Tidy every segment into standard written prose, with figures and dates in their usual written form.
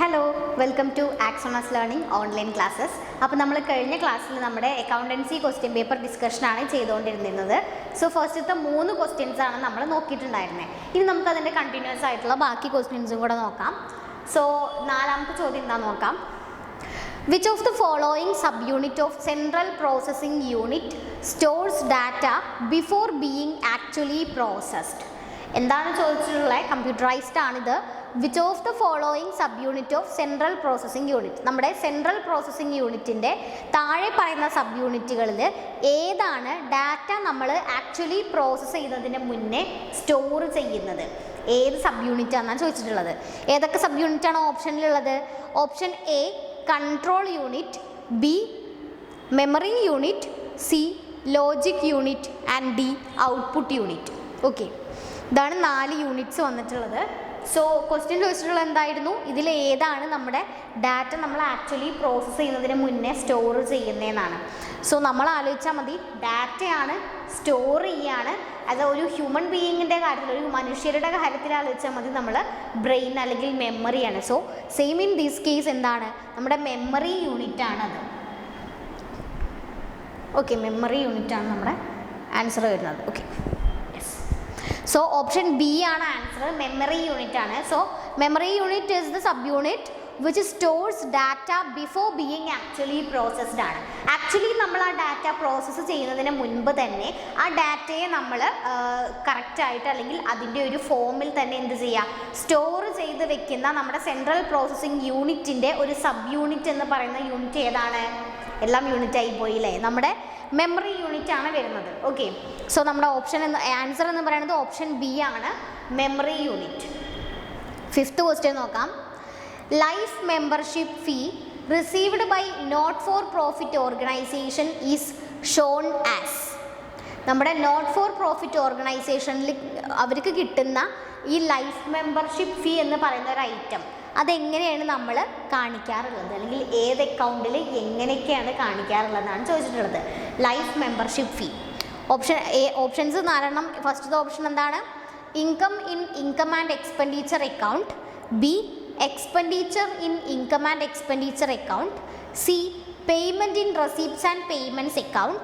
Hello, welcome to ആക്സോണസ് learning online classes. അപ്പോൾ നമ്മൾ കഴിഞ്ഞ ക്ലാസ്സിൽ നമ്മുടെ അക്കൗണ്ടൻസി ക്വസ്റ്റ്യൻ പേപ്പർ ഡിസ്കഷനാണ് ചെയ്തുകൊണ്ടിരുന്നത്. സോ ഫസ്റ്റത്തെ 3 ക്വസ്റ്റ്യൻസാണ് നമ്മൾ നോക്കിയിട്ടുണ്ടായിരുന്നത്. ഇനി നമുക്കതിൻ്റെ കണ്ടിന്യൂസ് ആയിട്ടുള്ള ബാക്കി ക്വസ്റ്റ്യൻസും കൂടെ നോക്കാം. സോ 4ാമത്തെ ചോദ്യം എന്താ നോക്കാം. Which of the following subunit of central processing unit stores data before being actually processed? എന്താണ് ചോദിച്ചിട്ടുള്ളത്? കമ്പ്യൂട്ടറൈസ്ഡ് ആണിത്. Which of the following sub unit of central processing unit, നമ്മുടെ സെൻട്രൽ പ്രോസസ്സിംഗ് യൂണിറ്റിൻ്റെ താഴെ പറയുന്ന സബ് യൂണിറ്റുകളിൽ ഏതാണ് ഡാറ്റ നമ്മൾ ആക്ച്വലി പ്രോസസ്സ് ചെയ്യുന്നതിന് മുന്നേ സ്റ്റോർ ചെയ്യുന്നത്? ഏത് സബ് യൂണിറ്റ് ആണെന്നാണ് ചോദിച്ചിട്ടുള്ളത്. ഏതൊക്കെ സബ് യൂണിറ്റാണ് ഓപ്ഷനിലുള്ളത്? Option A control unit, B memory unit, C logic unit and D output unit. Okay, ഇതാണ് 4 യൂണിറ്റ്സ് വന്നിട്ടുള്ളത്. സോ ക്വസ്റ്റ്യൻ ചോദിച്ചിട്ടുള്ളത് എന്തായിരുന്നു? ഇതിൽ ഏതാണ് നമ്മുടെ ഡാറ്റ നമ്മൾ ആക്ച്വലി പ്രോസസ്സ് ചെയ്യുന്നതിന് മുന്നേ സ്റ്റോർ ചെയ്യുന്നതെന്നാണ്. സോ നമ്മൾ ആലോചിച്ചാൽ മതി, ഡാറ്റയാണ് സ്റ്റോർ ചെയ്യാണ്. അത് ഒരു ഹ്യൂമൻ ബീയിങ്ങിൻ്റെ കാര്യത്തിൽ, ഒരു മനുഷ്യരുടെ കാര്യത്തിൽ ആലോചിച്ചാൽ മതി, നമ്മൾ ബ്രെയിൻ അല്ലെങ്കിൽ മെമ്മറിയാണ്. So same in this case എന്താണ്? നമ്മുടെ മെമ്മറി യൂണിറ്റ് ആണത്. ഓക്കെ, മെമ്മറി യൂണിറ്റ് ആണ് നമ്മുടെ ആൻസർ വരുന്നത്. ഓക്കെ, സോ ഓപ്ഷൻ ബി ആണ് ആൻസർ. മെമ്മറി യൂണിറ്റ് ആണ്. So memory unit is the sub unit which stores data before being actually processed ആണ്. Actually നമ്മൾ ആ ഡാറ്റ പ്രോസസ്സ് ചെയ്യുന്നതിന് മുൻപ് തന്നെ ആ ഡാറ്റയെ നമ്മൾ കറക്റ്റായിട്ട് അല്ലെങ്കിൽ അതിൻ്റെ ഒരു ഫോമിൽ തന്നെ എന്ത് ചെയ്യുക, സ്റ്റോർ ചെയ്ത് വെക്കുന്ന നമ്മുടെ സെൻട്രൽ പ്രോസസ്സിംഗ് യൂണിറ്റിൻ്റെ ഒരു സബ് യൂണിറ്റ് എന്ന് പറയുന്ന യൂണിറ്റ് ഏതാണ്? എല്ലാം യൂണിറ്റ് ആയി പോയില്ലേ, നമ്മുടെ മെമ്മറി യൂണിറ്റ് ആണ് വരുന്നത്. ഓക്കെ, സോ നമ്മുടെ ആൻസർ എന്ന് പറയുന്നത് ഓപ്ഷൻ ബി ആണ്, മെമ്മറി യൂണിറ്റ്. 5th ക്വസ്റ്റ്യൻ നോക്കാം. Life membership fee received by not for profit organisation is shown as. നമ്മുടെ നോട്ട് ഫോർ പ്രോഫിറ്റ് ഓർഗനൈസേഷനിൽ അവർക്ക് കിട്ടുന്ന ഈ ലൈഫ് മെമ്പർഷിപ്പ് ഫീ എന്ന് പറയുന്ന ഒരു ഐറ്റം അതെങ്ങനെയാണ് നമ്മൾ കാണിക്കാറുള്ളത്, അല്ലെങ്കിൽ ഏത് അക്കൗണ്ടിൽ എങ്ങനെയൊക്കെയാണ് കാണിക്കാറുള്ളതെന്നാണ് ചോദിച്ചിട്ടുള്ളത്. Life membership fee options 4. ഫസ്റ്റത്തെ ഓപ്ഷൻ എന്താണ്? Income in income and expenditure account, B expenditure in income and expenditure account, C payment in receipts and payments account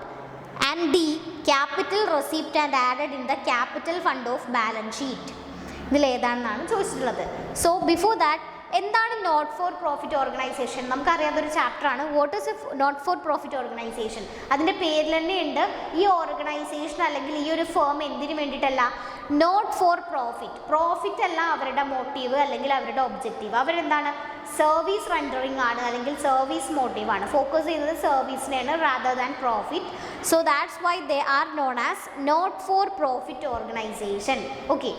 and D capital receipt and added in the capital fund of balance sheet. ഇതിലേതാണെന്നാണ് ചോദിച്ചിട്ടുള്ളത്. So before that, എന്താണ് not for profit organisation? നമുക്കറിയാത്തൊരു ചാപ്റ്ററാണ്. What is a not for profit organisation? അതിൻ്റെ പേരിൽ തന്നെ ഉണ്ട്, ഈ ഓർഗനൈസേഷൻ അല്ലെങ്കിൽ ഈ ഒരു ഫേം എന്തിനു വേണ്ടിയിട്ടല്ല? Not for profit. പ്രോഫിറ്റ് അല്ല അവരുടെ മോട്ടീവ് അല്ലെങ്കിൽ അവരുടെ ഒബ്ജക്റ്റീവ്. അവരെന്താണ്? സർവീസ് റെൻഡറിങ് ആണ്, അല്ലെങ്കിൽ സർവീസ് മോട്ടീവാണ്. ഫോക്കസ് ചെയ്യുന്നത് സർവീസിനെയാണ് rather than profit. So that's why they are known as not for profit organisation. Okay,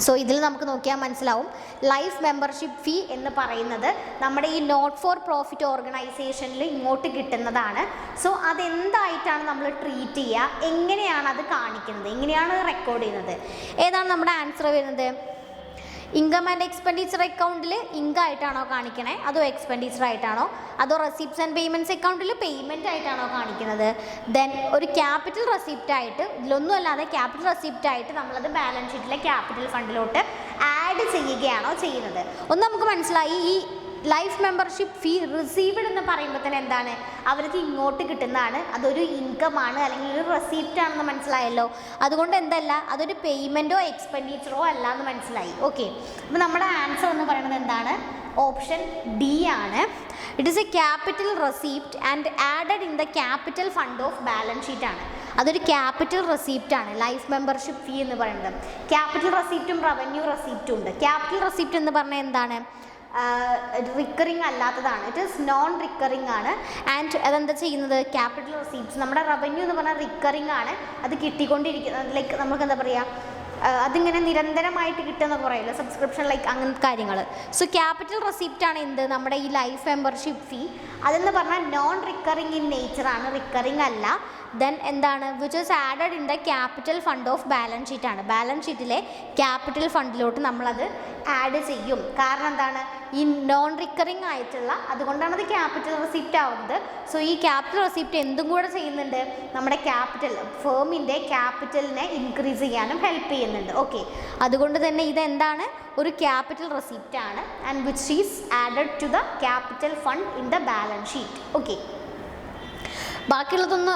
so ഇതിൽ നമുക്ക് നോക്കിയാൽ മനസ്സിലാവും, ലൈഫ് മെമ്പർഷിപ്പ് ഫീ എന്ന് പറയുന്നത് നമ്മുടെ ഈ നോട്ട് ഫോർ പ്രോഫിറ്റ് ഓർഗനൈസേഷനിൽ ഇങ്ങോട്ട് കിട്ടുന്നതാണ്. സോ അതെന്തായിട്ടാണ് നമ്മൾ ട്രീറ്റ് ചെയ്യുക, എങ്ങനെയാണ് അത് കാണിക്കുന്നത്, എങ്ങനെയാണ് റെക്കോർഡ് ചെയ്യുന്നത്? ഏതാണ് നമ്മുടെ ആൻസർ വരുന്നത്? ഇൻകം ആൻഡ് എക്സ്പെൻഡിച്ചർ അക്കൗണ്ടിൽ ഇൻകം ആയിട്ടാണോ കാണിക്കണേ, അതോ എക്സ്പെൻഡിച്ചർ ആയിട്ടാണോ, അതോ റെസിപ്റ്റ്സ് ആൻഡ് പേയ്മെൻറ്റ്സ് അക്കൗണ്ടിൽ പേയ്മെൻറ്റ് ആയിട്ടാണോ കാണിക്കുന്നത്? ദെൻ ഒരു ക്യാപിറ്റൽ റെസിപ്റ്റ് ആയിട്ട്, ഇതിലൊന്നും അല്ലാതെ ക്യാപിറ്റൽ റെസിപ്റ്റ് ആയിട്ട് നമ്മളത് ബാലൻസ് ഷീറ്റിലെ ക്യാപിറ്റൽ ഫണ്ടിലോട്ട് ആഡ് ചെയ്യുകയാണോ ചെയ്യുന്നത്? ഒന്ന് നമുക്ക് മനസ്സിലായി. ഈ ലൈഫ് മെമ്പർഷിപ്പ് ഫീ റിസീവ്ഡ് എന്ന് പറയുമ്പോൾ തന്നെ എന്താണ്? അവർക്ക് ഇങ്ങോട്ട് കിട്ടുന്നതാണ്, അതൊരു ഇൻകമാണ് അല്ലെങ്കിൽ ഒരു റെസിപ്റ്റ് ആണെന്ന് മനസ്സിലായല്ലോ. അതുകൊണ്ട് എന്തല്ല, അതൊരു പേയ്മെൻറ്റോ എക്സ്പെൻഡിച്ചറോ അല്ല എന്ന് മനസ്സിലായി. ഓക്കെ, അപ്പോൾ നമ്മുടെ ആൻസർ എന്ന് പറയുന്നത് എന്താണ്? ഓപ്ഷൻ ഡി ആണ്. It is A capital receipt and added in the capital fund of balance sheet ആണ്. അതൊരു ക്യാപിറ്റൽ റെസിപ്റ്റ് ആണ് ലൈഫ് മെമ്പർഷിപ്പ് ഫീ എന്ന് പറയുന്നത്. ക്യാപിറ്റൽ റെസിപ്റ്റും റവന്യൂ റെസിപ്റ്റും ഉണ്ട്. ക്യാപിറ്റൽ റെസിപ്റ്റ് എന്ന് പറഞ്ഞാൽ എന്താണ്? റിക്കറിങ് അല്ലാത്തതാണ്. ഇറ്റ് ഈസ് നോൺ റിക്കറിങ് ആണ്. ആൻഡ് അതെന്താ ചെയ്യുന്നത്? ക്യാപിറ്റൽ റെസിപ്റ്റ്സ്, നമ്മുടെ റവന്യൂ എന്ന് പറഞ്ഞാൽ റിക്കറിങ് ആണ്. അത് കിട്ടിക്കൊണ്ടിരിക്കുന്നത്, ലൈക്ക് നമുക്ക് എന്താ പറയുക, അതിങ്ങനെ നിരന്തരമായിട്ട് കിട്ടുന്ന കുറേയല്ലോ, സബ്സ്ക്രിപ്ഷൻ ലൈക്ക് അങ്ങനത്തെ കാര്യങ്ങൾ. സോ ക്യാപിറ്റൽ റെസിപ്റ്റ് ആണ് എന്ത്? നമ്മുടെ ഈ ലൈഫ് മെമ്പർഷിപ്പ് ഫീ. അതെന്ന് പറഞ്ഞാൽ നോൺ റിക്കറിങ് ഇൻ നേച്ചറാണ്, റിക്കറിങ് അല്ല. ദെൻ എന്താണ് which is added in the capital fund of balance sheet ആണ്. ബാലൻസ് ഷീറ്റിലെ ക്യാപിറ്റൽ ഫണ്ടിലോട്ട് നമ്മളത് ആഡ് ചെയ്യും. കാരണം എന്താണ്, ഈ നോൺ റിക്കറിങ് ആയിട്ടുള്ള, അതുകൊണ്ടാണ് അത് ക്യാപിറ്റൽ റെസിപ്റ്റ് ആവുന്നത്. സോ ഈ ക്യാപിറ്റൽ റെസിപ്റ്റ് എന്തും കൂടെ ചെയ്യുന്നുണ്ട്, നമ്മുടെ ക്യാപിറ്റൽ ഫേമിൻ്റെ ക്യാപിറ്റലിനെ ഇൻക്രീസ് ചെയ്യാനും ഹെൽപ്പ് ചെയ്യുന്നുണ്ട്. ഓക്കെ, അതുകൊണ്ട് തന്നെ ഇതെന്താണ്, ഒരു ക്യാപിറ്റൽ റെസിപ്റ്റ് ആണ് and which is added to the capital fund in the balance sheet. Okay, ബാക്കിയുള്ളതൊന്ന്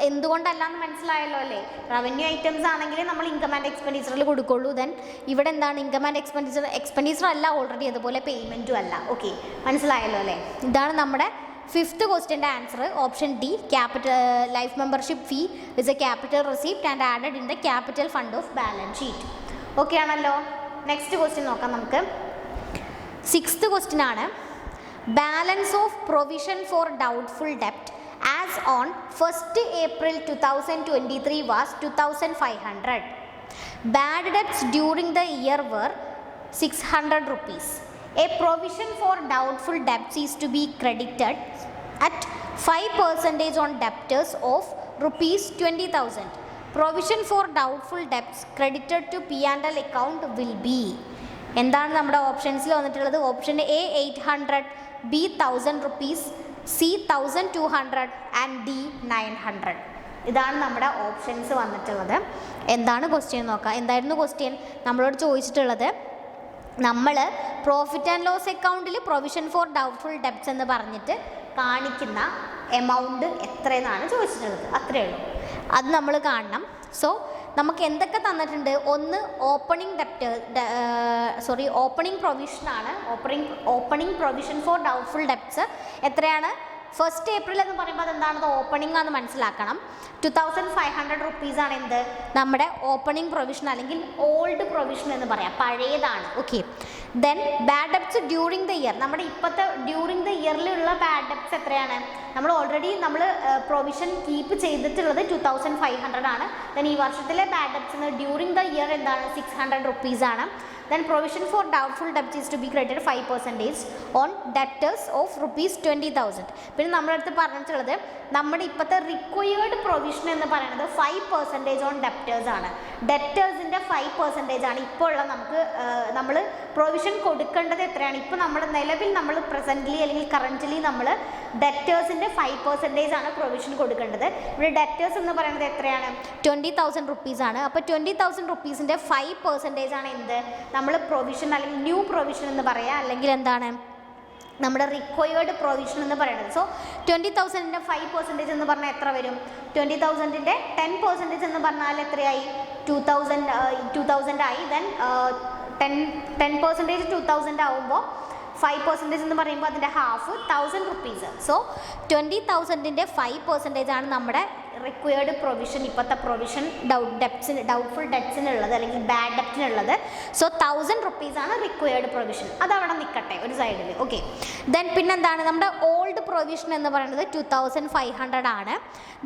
എന്തുകൊണ്ടല്ലാന്ന് മനസ്സിലായല്ലോ അല്ലേ. റവന്യൂ ഐറ്റംസ് ആണെങ്കിൽ നമ്മൾ ഇൻകം ആൻഡ് എക്സ്പെൻഡിച്ചറിൽ കൊടുക്കുള്ളൂ. ദെൻ ഇവിടെ എന്താണ്, ഇൻകം ആൻഡ് എക്സ്പെൻഡിച്ചർ അല്ല ഓൾറെഡി, അതുപോലെ പേയ്മെൻറ്റും അല്ല. ഓക്കെ, മനസ്സിലായല്ലോ അല്ലേ. ഇതാണ് നമ്മുടെ 5th ക്വസ്റ്റ്യൻ്റെ answer. Option D, capital life membership fee is a capital receipt and added in the capital fund of balance sheet. Okay ആണല്ലോ. നെക്സ്റ്റ് ക്വസ്റ്റ്യൻ നോക്കാം നമുക്ക്. 6th ക്വസ്റ്റ്യൻ ആണ്. Balance of provision for doubtful ഡെപ്റ്റ് as on 1st April 2023 was 2500. Bad debts during the year were 600 rupees. A provision for doubtful debts is to be credited at 5% on debtors of rupees 20,000. Provision for doubtful debts credited to P&L account will be. എന്താണ് നമ്മുടെ ഓപ്ഷൻസിൽ വന്നിട്ടുള്ളത്? Option A 800, B 1000 rupees, C 1200 and D 900. ഇതാണ് നമ്മുടെ options വന്നിട്ടുള്ളത്. എന്താണ് question നോക്കാം. എന്തായിരുന്നു question? നമ്മളോട് ചോദിച്ചിട്ടുള്ളത്, നമ്മൾ പ്രോഫിറ്റ് ആൻഡ് ലോസ് അക്കൗണ്ടിൽ പ്രൊവിഷൻ ഫോർ ഡൗട്ട്ഫുൾ ഡെപ്റ്റ്സ് എന്ന് പറഞ്ഞിട്ട് കാണിക്കുന്ന എമൗണ്ട് എത്രയെന്നാണ് ചോദിച്ചിട്ടുള്ളത്. അത്രയേ ഉള്ളൂ. അത് നമ്മൾ കാണണം. സോ നമുക്ക് എന്തൊക്കെ തന്നിട്ടുണ്ട്? ഒന്ന് ഓപ്പണിംഗ് ഓപ്പണിംഗ് പ്രൊവിഷനാണ്. Opening provision for doubtful debts എത്രയാണ്? 1st April എന്ന് പറയുമ്പോൾ അതെന്താണത്? ഓപ്പണിംഗ് ആണെന്ന് മനസ്സിലാക്കണം. 2500 rupees ആണ് എന്ത്, നമ്മുടെ ഓപ്പണിംഗ് പ്രൊവിഷൻ അല്ലെങ്കിൽ ഓൾഡ് പ്രൊവിഷൻ എന്ന് പറയാം, പഴയതാണ്. Okay, then bad debts during the year. നമ്മുടെ ഇപ്പോഴത്തെ ഡ്യൂറിങ് ദ ഇയറിലുള്ള ബാഡ് ഡെപ്റ്റ്സ് എത്രയാണ്? നമ്മൾ ഓൾറെഡി പ്രൊവിഷൻ കീപ്പ് ചെയ്തിട്ടുള്ളത് 2500 ആണ്. ദെൻ ഈ വർഷത്തിലെ bad debts during the year എന്താണ്? 600 rupees ആണ്. Then provision for doubtful debts is to be credited 5% on debtors of rupees 20,000. പിന്നെ നമ്മുടെ അടുത്ത് പറഞ്ഞിട്ടുള്ളത് നമ്മുടെ ഇപ്പോഴത്തെ റിക്വയർഡ് പ്രൊവിഷൻ എന്ന് പറയുന്നത് 5% ഓൺ ഡെപ്റ്റേഴ്സ് ആണ്. ഡെപ്റ്റേഴ്സിൻ്റെ 5% ആണ് ഇപ്പോൾ ഉള്ള നമ്മൾ പ്രൊവിഷൻ കൊടുക്കേണ്ടത് എത്രയാണ്? ഇപ്പോൾ നിലവിൽ നമ്മൾ പ്രസൻ്റ്ലി അല്ലെങ്കിൽ കറൻ്റ്ലി നമ്മൾ ഡെപ്റ്റേഴ്സിൻ്റെ 5% ആണ് പ്രൊവിഷൻ കൊടുക്കേണ്ടത്. ഇവിടെ ഡെപ്റ്റേഴ്സ് എന്ന് പറയുന്നത് എത്രയാണ്? 20,000 rupees ആണ്. അപ്പോൾ 20,000 rupeesൻ്റെ 5% ആണ് എന്ത്, നമ്മൾ പ്രൊവിഷൻ അല്ലെങ്കിൽ ന്യൂ പ്രൊവിഷൻ എന്ന് പറയാം, അല്ലെങ്കിൽ എന്താണ് നമ്മുടെ റിക്വയർഡ് പ്രൊവിഷൻ എന്ന് പറയുന്നത്. സോ 20,000ൻ്റെ 5% എന്ന് പറഞ്ഞാൽ എത്ര വരും? 20,000ൻ്റെ 10% എന്ന് പറഞ്ഞാൽ എത്രയായി? 2,000 ആയി. ദെൻ 10% 2,000 ആവുമ്പോൾ 5% എന്ന് പറയുമ്പോൾ അതിൻ്റെ ഹാഫ് 1,000 rupees. സോ 20,000ൻ്റെ 5% ആണ് നമ്മുടെ റിക്വയർഡ് പ്രൊവിഷൻ, ഇപ്പോഴത്തെ പ്രൊവിഷൻ ഡൗട്ട്ഫുൾ ഡെപ്റ്റ്സിനുള്ളത് അല്ലെങ്കിൽ ബാഡ് ഡെപ്റ്റിനുള്ളത്. സോ 1,000 rupees ആണ് റിക്വയർഡ് പ്രൊവിഷൻ. അതവിടെ നിൽക്കട്ടെ ഒരു സൈഡിൽ. ഓക്കെ, ദെൻ പിന്നെന്താണ് നമ്മുടെ ഓൾഡ് പ്രൊവിഷൻ എന്ന് പറയുന്നത് 2,500 ആണ്.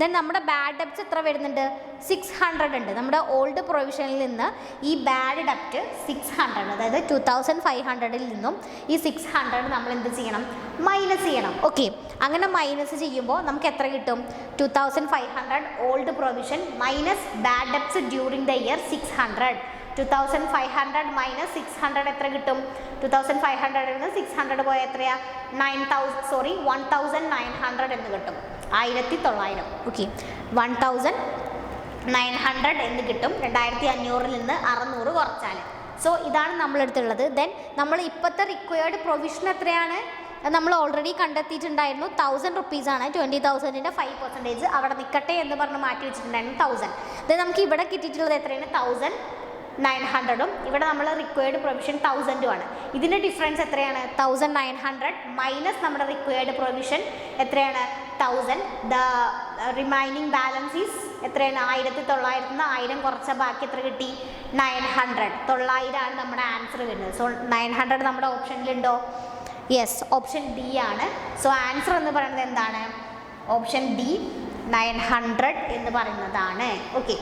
ദെൻ നമ്മുടെ ബാഡ് ഡെപ്റ്റ്സ് എത്ര വരുന്നുണ്ട്? 600 ഉണ്ട്. നമ്മുടെ ഓൾഡ് പ്രൊവിഷനിൽ നിന്ന് ഈ ബാഡ് ഡെപ്റ്റ് 600, അതായത് 2,500ൽ നിന്നും ഈ 600 നമ്മൾ എന്ത് ചെയ്യണം? മൈനസ് ചെയ്യണം. ഓക്കെ, അങ്ങനെ മൈനസ് ചെയ്യുമ്പോൾ നമുക്ക് എത്ര കിട്ടും? 2,500 old provision minus bad debts during the year 600. 2,500 minus 600 എത്ര കിട്ടും? 2,500ൽ നിന്ന് 600 പോയ എത്രയാ? 1,900 എന്ന് കിട്ടും. 1,900. ഓക്കെ, 1,900 എന്ന് കിട്ടും. 2,500ൽ നിന്ന് 600 കുറച്ചാൽ. സോ ഇതാണ് നമ്മളെടുത്തുള്ളത്. ദെൻ നമ്മൾ ഇപ്പോഴത്തെ റിക്വയർഡ് പ്രൊവിഷൻ എത്രയാണ്? നമ്മൾ ഓൾറെഡി കണ്ടെത്തിയിട്ടുണ്ടായിരുന്നു 1,000 rupees ആണ്. 20,000ൻ്റെ 5% അവിടെ നിൽക്കട്ടെ എന്ന് പറഞ്ഞ് മാറ്റി വെച്ചിട്ടുണ്ടായിരുന്നു 1,000. ദെൻ നമുക്ക് ഇവിടെ കിട്ടിയിട്ടുള്ളത് എത്രയാണ്? 1,900ഉം ഇവിടെ നമ്മൾ റിക്വയർഡ് പ്രൊവിഷൻ 1,000ഉം ആണ്. ഇതിൻ്റെ ഡിഫറൻസ് എത്രയാണ്? 1,900 മൈനസ് നമ്മുടെ റിക്വയർഡ് പ്രൊവിഷൻ എത്രയാണ്? 1,000. ദ റിമൈനിങ് ബാലൻസ് ഈസ് എത്രയാണ്? 1,900 നിന്ന് 1000 കുറച്ച ബാക്കി എത്ര കിട്ടി? 900. 900 ആണ് നമ്മുടെ ആൻസർ വരുന്നത്. സോ 900 നമ്മുടെ ഓപ്ഷനിലുണ്ടോ? യെസ്, ഓപ്ഷൻ ഡി ആണ്. സോ ആൻസർ എന്ന് പറയുന്നത് എന്താണ്? ഓപ്ഷൻ ഡി 900 എന്ന് പറയുന്നതാണ്. ഓക്കെ,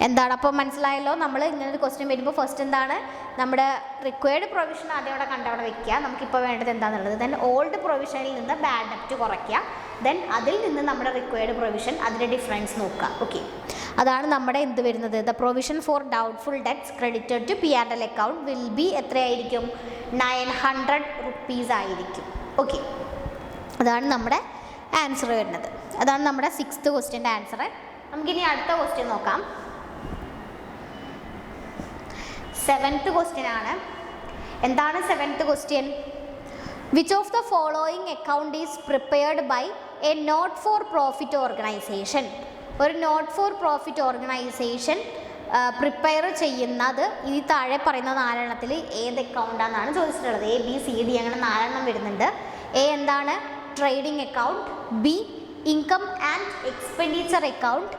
എന്താണ് അപ്പോൾ മനസ്സിലായല്ലോ. നമ്മൾ ഇങ്ങനൊരു ക്വസ്റ്റ്യൻ വരുമ്പോൾ ഫസ്റ്റ് എന്താണ് നമ്മുടെ റിക്വയർഡ് പ്രൊവിഷൻ ആദ്യം അവിടെ കണ്ടവിടെ വെക്കുക. നമുക്കിപ്പോൾ വേണ്ടത് എന്താണെന്നുള്ളത്. ദെൻ ഓൾഡ് പ്രൊവിഷനിൽ നിന്ന് ബാഡ് ഡെപ്റ്റ് കുറയ്ക്കുക. ദെൻ അതിൽ നിന്ന് നമ്മുടെ റിക്വയർഡ് പ്രൊവിഷൻ അതിൻ്റെ ഡിഫറൻസ് നോക്കുക. ഓക്കെ, അതാണ് നമ്മുടെ എന്ത് വരുന്നത്. The provision for doubtful debts credited to P&L account will be എത്രയായിരിക്കും? 900 rupees ആയിരിക്കും. ഓക്കെ, അതാണ് നമ്മുടെ ആൻസർ വരുന്നത്. അതാണ് നമ്മുടെ 6th ക്വസ്റ്റ്യൻ്റെ ആൻസർ. നമുക്കിനി അടുത്ത ക്വസ്റ്റ്യൻ നോക്കാം. 7th ക്വസ്റ്റ്യൻ ആണ്. എന്താണ് 7th question? Which of the following account is prepared by a not for profit organisation? ഒരു not for profit organisation prepare ചെയ്യുന്നത് ഈ താഴെ പറയുന്ന 4 ഏത് അക്കൗണ്ടാണെന്നാണ് ചോദിച്ചിട്ടുള്ളത്. ABCD അങ്ങനെ 4 വരുന്നുണ്ട്. എ എന്താണ്? Trading account. B income and expenditure account.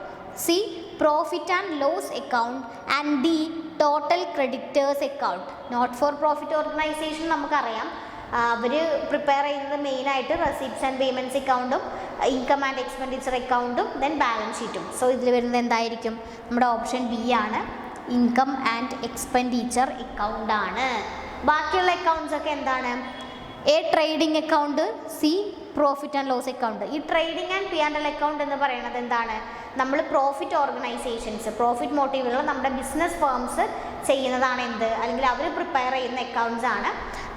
C profit and loss account. And D total creditors account. Not for profit organisation നമുക്കറിയാം, അവർ പ്രിപ്പയർ ചെയ്യുന്നത് മെയിനായിട്ട് റെസിപ്റ്റ്സ് ആൻഡ് പേയ്മെൻറ്റ്സ് അക്കൗണ്ടും ഇൻകം ആൻഡ് എക്സ്പെൻഡിച്ചർ അക്കൗണ്ടും ദെൻ ബാലൻസ് ഷീറ്റും. സോ ഇതിൽ വരുന്നത് എന്തായിരിക്കും? നമ്മുടെ ഓപ്ഷൻ ബി ആണ്, ഇൻകം ആൻഡ് എക്സ്പെൻഡിച്ചർ അക്കൗണ്ടാണ്. ബാക്കിയുള്ള അക്കൗണ്ട്സ് ഒക്കെ എന്താണ്? A trading account, C profit and loss account. ഈ ട്രേഡിംഗ് ആൻഡ് P&L അക്കൗണ്ട് എന്ന് പറയുന്നത് എന്താണ്? നമ്മൾ പ്രോഫിറ്റ് ഓർഗനൈസേഷൻസ്, പ്രോഫിറ്റ് മോട്ടീവുകൾ നമ്മുടെ ബിസിനസ് ഫേംസ് ചെയ്യുന്നതാണ് എന്ത്, അല്ലെങ്കിൽ അവർ പ്രിപ്പയർ ചെയ്യുന്ന അക്കൗണ്ട്സ് ആണ്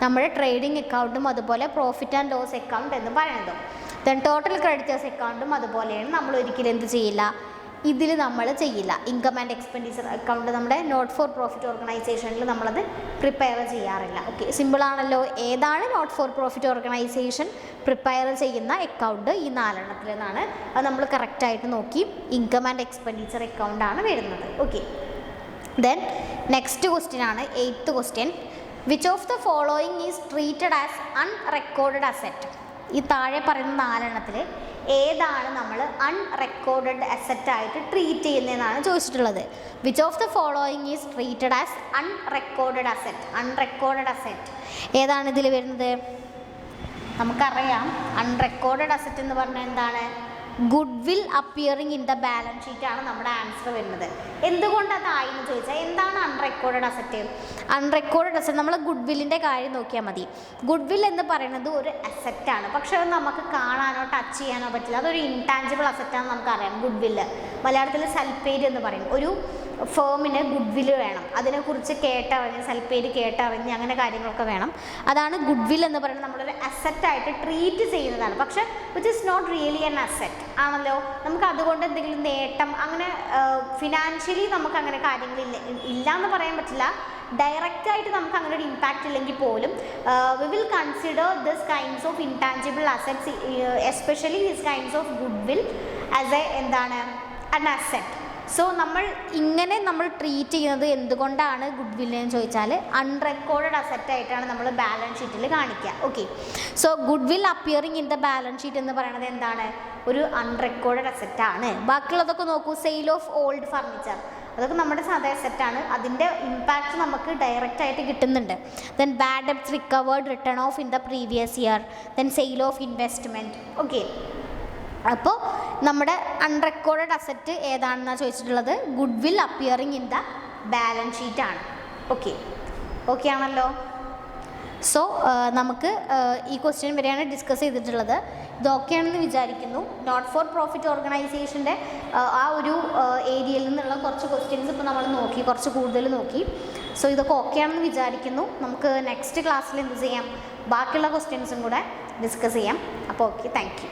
നമ്മുടെ ട്രേഡിംഗ് അക്കൗണ്ടും അതുപോലെ പ്രോഫിറ്റ് ആൻഡ് ലോസ് അക്കൗണ്ട് എന്ന് പറയുന്നത്. ദെൻ ടോട്ടൽ ക്രെഡിറ്റേഴ്സ് അക്കൗണ്ടും അതുപോലെയാണ്. നമ്മൾ ഒരിക്കലും എന്ത് ചെയ്യില്ല, ഇതിൽ നമ്മൾ ചെയ്യില്ല. ഇൻകം ആൻഡ് എക്സ്പെൻഡിച്ചർ അക്കൗണ്ട് നമ്മുടെ നോട്ട് ഫോർ പ്രോഫിറ്റ് ഓർഗനൈസേഷനിൽ നമ്മളത് പ്രിപ്പയർ ചെയ്യാറില്ല. ഓക്കെ, സിമ്പിളാണല്ലോ. ഏതാണ് not for profit organisation prepare ചെയ്യുന്ന അക്കൗണ്ട്? ഈ 4 നിന്നാണ്. അത് നമ്മൾ കറക്റ്റായിട്ട് നോക്കി. ഇൻകം ആൻഡ് എക്സ്പെൻഡിച്ചർ അക്കൗണ്ടാണ് വരുന്നത്. ഓക്കെ, ദെൻ നെക്സ്റ്റ് ക്വസ്റ്റ്യൻ ആണ് 8th question. Which of the following is treated as unrecorded asset? ഈ താഴെ പറയുന്ന 4 ഏതാണ് നമ്മൾ അൺറെക്കോർഡഡ് അസെറ്റ് ആയിട്ട് ട്രീറ്റ് ചെയ്യുന്നതെന്നാണ് ചോദിച്ചിട്ടുള്ളത്. Which of the following is treated as unrecorded asset? Unrecorded asset ഏതാണ് ഇതിൽ വരുന്നത്? നമുക്കറിയാം അൺറെക്കോർഡഡ് അസെറ്റ് എന്ന് പറഞ്ഞാൽ എന്താണ്? Goodwill appearing in the balance ഷീറ്റാണ് നമ്മുടെ ആൻസർ വരുന്നത്. എന്തുകൊണ്ട് അതായി എന്ന് ചോദിച്ചാൽ എന്താണ് അൺറെക്കോർഡഡ് അസെറ്റ്? അൺറെക്കോർഡഡ് അസെറ്റ് നമ്മൾ ഗുഡ് വില്ലിൻ്റെ കാര്യം നോക്കിയാൽ മതി. ഗുഡ് വിൽ എന്ന് പറയുന്നത് ഒരു അസെറ്റാണ്, പക്ഷെ അത് നമുക്ക് കാണാനോ ടച്ച് ചെയ്യാനോ പറ്റില്ല. അതൊരു ഇൻടാഞ്ചിബിൾ അസെറ്റാണെന്ന് നമുക്കറിയാം. ഗുഡ് വില്ല് മലയാളത്തിൽ സൽപ്പേര് എന്ന് പറയും. ഒരു ഫേമിന് ഗുഡ് വില്ല് വേണം, അതിനെക്കുറിച്ച് കേട്ടറിഞ്ഞ് സൽപ്പേര് കേട്ടറിഞ്ഞ് അങ്ങനെ കാര്യങ്ങളൊക്കെ വേണം. അതാണ് ഗുഡ് വിൽ എന്ന് പറയുന്നത്. നമ്മളൊരു അസെറ്റായിട്ട് ട്രീറ്റ് ചെയ്യുന്നതാണ്, പക്ഷെ which is not really an asset ആണല്ലോ. നമുക്ക് അതുകൊണ്ട് എന്തെങ്കിലും നേട്ടം അങ്ങനെ ഫിനാൻഷ്യലി നമുക്ക് അങ്ങനെ കാര്യങ്ങളില്ല ഇല്ല എന്ന് പറയാൻ പറ്റില്ല. ഡയറക്റ്റായിട്ട് നമുക്ക് അങ്ങനെ ഒരു ഇമ്പാക്റ്റ് ഇല്ലെങ്കിൽ പോലും we will consider this kinds of intangible assets, especially this kinds of good will ask A എന്താണ് അൻ അസെറ്റ്. സോ നമ്മൾ ഇങ്ങനെ നമ്മൾ ട്രീറ്റ് ചെയ്യുന്നത് എന്തുകൊണ്ടാണ് ഗുഡ് വില്ലെന്ന് ചോദിച്ചാൽ അൺറെക്കോർഡഡ് അസെറ്റായിട്ടാണ് നമ്മൾ ബാലൻസ് ഷീറ്റിൽ കാണിക്കുക. Okay, so good will appearing in the balance sheet എന്ന് പറയുന്നത് എന്താണ്? ഒരു അൺറെക്കോർഡഡ് അസെറ്റാണ്. ബാക്കിയുള്ളതൊക്കെ നോക്കൂ. സെയിൽ ഓഫ് ഓൾഡ് ഫർണിച്ചർ, അതൊക്കെ നമ്മുടെ സാധാ അസെറ്റാണ്. അതിൻ്റെ ഇമ്പാക്റ്റ് നമുക്ക് ഡയറക്റ്റായിട്ട് കിട്ടുന്നുണ്ട്. Then bad debts recovered, return of in the previous year, then sale of investment. Okay, അപ്പോൾ നമ്മുടെ അൺറെക്കോർഡഡ് അസെറ്റ് ഏതാണെന്നാണ് ചോദിച്ചിട്ടുള്ളത്? Goodwill appearing in the balance ഷീറ്റാണ്. ഓക്കെ, ഓക്കെ ആണല്ലോ. സോ നമുക്ക് ഈ ക്വസ്റ്റ്യൻ വരെയാണ് ഡിസ്കസ് ചെയ്തിട്ടുള്ളത്. ഇതൊക്കെയാണെന്ന് വിചാരിക്കുന്നു. നോട്ട് ഫോർ പ്രോഫിറ്റ് ഓർഗനൈസേഷൻ്റെ ആ ഒരു ഏരിയയിൽ നിന്നുള്ള കുറച്ച് ക്വസ്റ്റ്യൻസ് ഇപ്പോൾ നമ്മൾ നോക്കി, കുറച്ച് കൂടുതൽ നോക്കി. സോ ഇതൊക്കെ ഓക്കെയാണെന്ന് വിചാരിക്കുന്നു. നമുക്ക് നെക്സ്റ്റ് ക്ലാസ്സിൽ എന്ത് ചെയ്യാം, ബാക്കിയുള്ള ക്വസ്റ്റ്യൻസും കൂടെ ഡിസ്കസ് ചെയ്യാം. അപ്പോൾ ഓക്കെ, താങ്ക് യു.